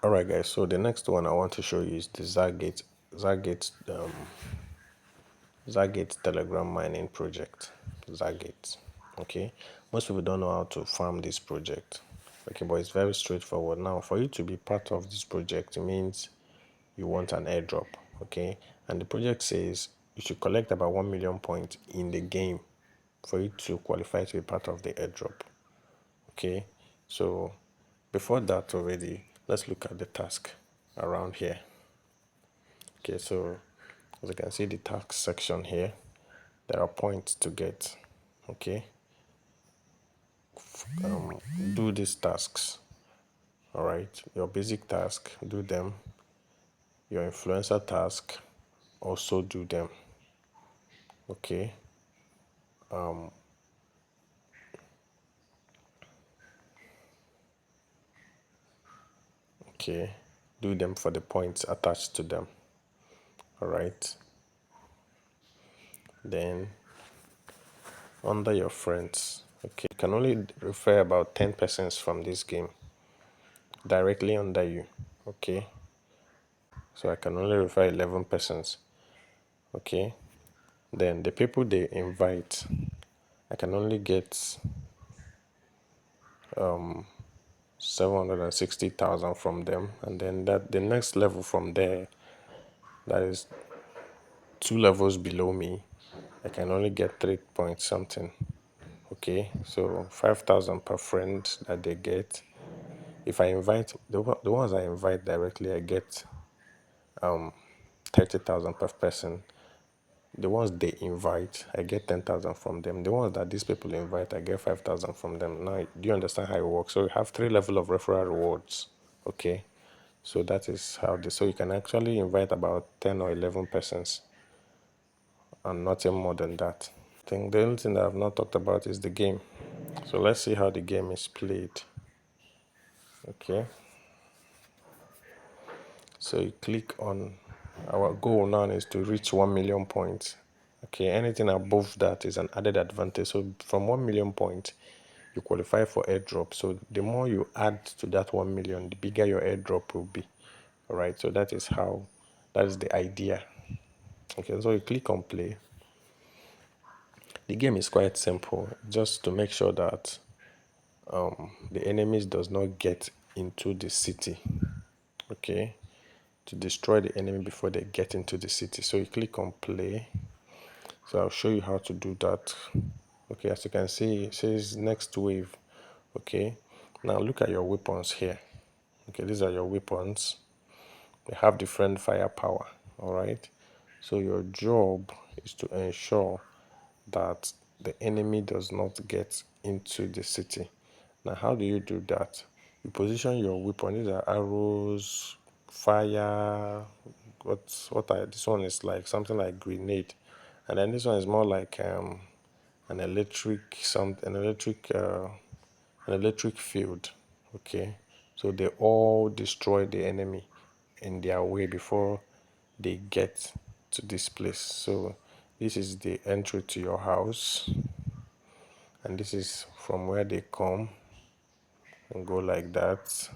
Alright guys, so the next one I want to show you is the Zargate Telegram mining project. Zargate. Okay. Most people don't know how to farm this project. Okay, but it's very straightforward. Now, for you to be part of this project, it means you want an airdrop. Okay. And the project says you should collect about 1 million points in the game for you to qualify to be part of the airdrop. Okay. So before that already, let's look at the task around here. Okay, so as you can see the task section here, there are points to get. Okay, do these tasks. All right, your basic task, do them. Your influencer task, also do them. Okay, okay, do them for the points attached to them. All right, then under your friends, okay, you can only refer about 10 persons from this game directly under you. Okay, so I can only refer 11 persons. Okay, then the people they invite, I can only get 760,000 from them, and then that the next level from there, that is 2 levels below me, I can only get 3 point something. Okay, so 5,000 per friend that they get. If I invite the ones I invite directly, I get 30,000 per person. The ones they invite, I get 10,000 from them. The ones that these people invite, I get 5,000 from them. Now, do you understand how it works? So you have 3 levels of referral rewards. Okay, so that is how this. So you can actually invite about 10 or 11 persons, and nothing more than that. I think the only thing that I've not talked about is the game. So let's see how the game is played. Okay, so you click on, our goal now is to reach 1 million points. Okay, anything above that is an added advantage. So from 1 million points, you qualify for airdrop. So the more you add to that 1 million, the bigger your airdrop will be. All right, so that is the idea. Okay, so you click on play. The game is quite simple, just to make sure that the enemies does not get into the city. Okay, to destroy the enemy before they get into the city. So you click on play. So I'll show you how to do that. Okay, as you can see, it says next wave. Okay, now look at your weapons here. Okay, these are your weapons. They have different firepower. All right, so your job is to ensure that the enemy does not get into the city. Now, how do you do that? You position your weapon. These are arrows, fire. This one is like something like grenade, and then this one is more like an electric an electric field. Okay, so they all destroy the enemy in their way before they get to this place. So this is the entry to your house, and this is from where they come and go like that.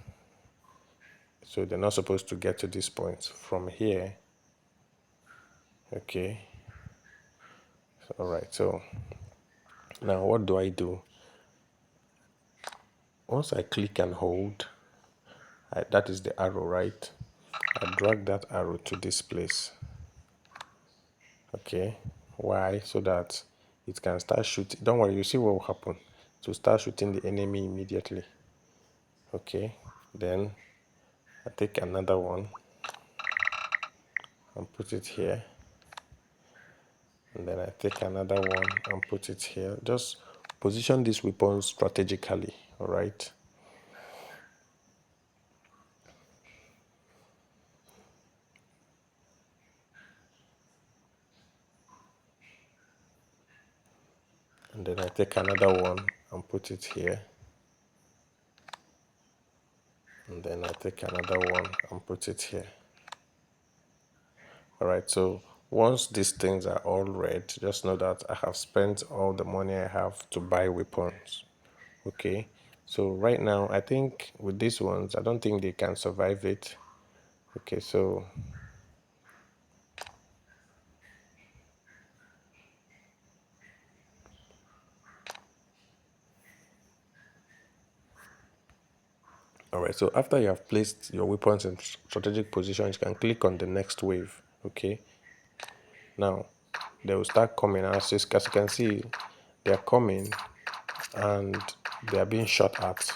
So they're not supposed to get to this point from here. Okay, all right, so now what do I do? Once I click and hold, that is the arrow, right? I drag that arrow to this place. Okay, why? So that it can start shooting. Don't worry, you see what will happen. To start shooting the enemy immediately. Okay, then I take another one and put it here, and then I take another one and put it here. Just position these weapons strategically. All right, and then I take another one and put it here, and then I take another one and put it here. All right, so once these things are all red, just know that I have spent all the money I have to buy weapons. Okay, So right now, I think with these ones, I don't think they can survive it. Okay, so all right. So after you have placed your weapons in strategic positions, you can click on the next wave. Okay. Now they will start coming. As you can see, they are coming and they are being shot at.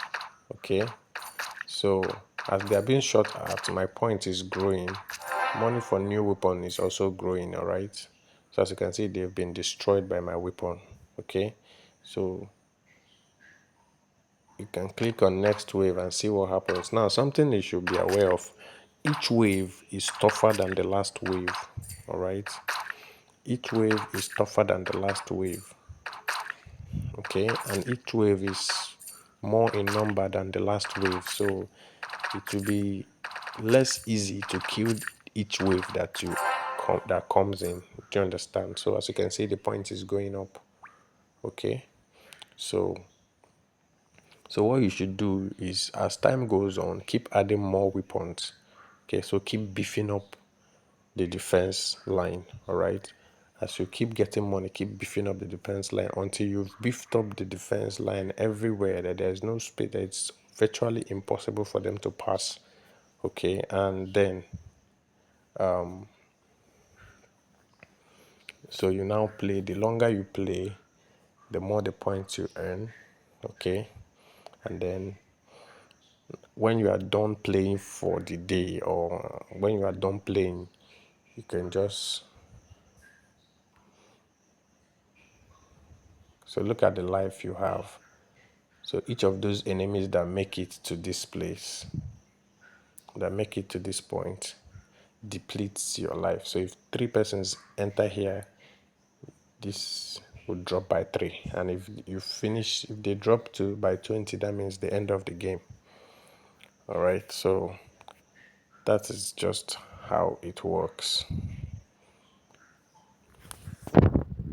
Okay. So as they are being shot at, my point is growing. Money for new weapon is also growing. All right. So as you can see, they've been destroyed by my weapon. Okay. So you can click on next wave and see what happens. Now, something you should be aware of, each wave is tougher than the last wave. All right. Each wave is tougher than the last wave. Okay. And each wave is more in number than the last wave. So it will be less easy to kill each wave that comes in. Do you understand? So as you can see, the point is going up. Okay. So what you should do is, as time goes on, keep adding more weapons. Okay, so keep beefing up the defense line. All right. As you keep getting money, keep beefing up the defense line until you've beefed up the defense line everywhere that there's no space, that it's virtually impossible for them to pass. Okay, and then so you now play. The longer you play, the more the points you earn. Okay, and then when you are done playing for the day, or when you are done playing, you can just, so look at the life you have. So each of those enemies that make it to this place, that make it to this point, depletes your life. So if three persons enter here, this would drop by 3. And if they drop to by 20, that means the end of the game. All right. So that is just how it works.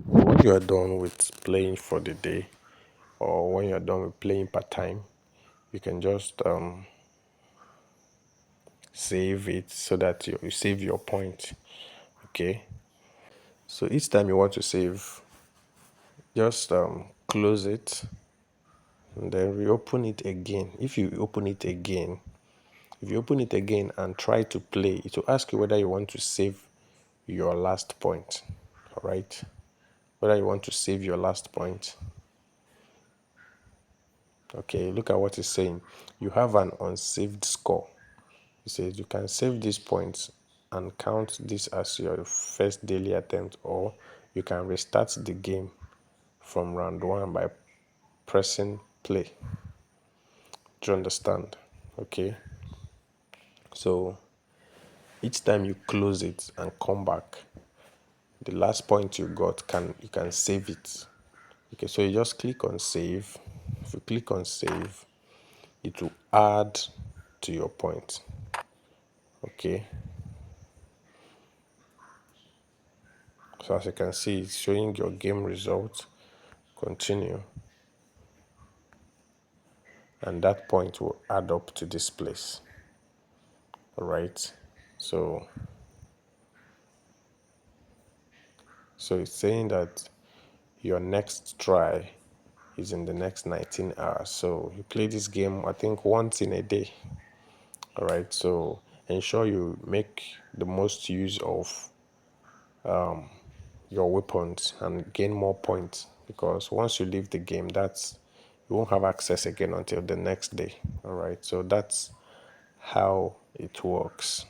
When you are done with playing for the day, or when you're done with playing part time, you can just save it so that you save your point. Okay. So each time you want to save, just close it and then reopen it again. If you open it again and try to play, it will ask you whether you want to save your last point. All right. Whether you want to save your last point. Okay, look at what it's saying. You have an unsaved score. It says you can save these points and count this as your first daily attempt, or you can restart the game from round 1 by pressing play. Do you understand? Okay. So each time you close it and come back, the last point you got, you can save it. Okay, so you just click on save. If you click on save, it will add to your point. Okay. So as you can see, it's showing your game results. Continue. And that point will add up to this place. All right. So it's saying that your next try is in the next 19 hours. So you play this game, I think, once in a day. All right. So ensure you make the most use of your weapons and gain more points, because once you leave the game, you won't have access again until the next day. All right. So that's how it works.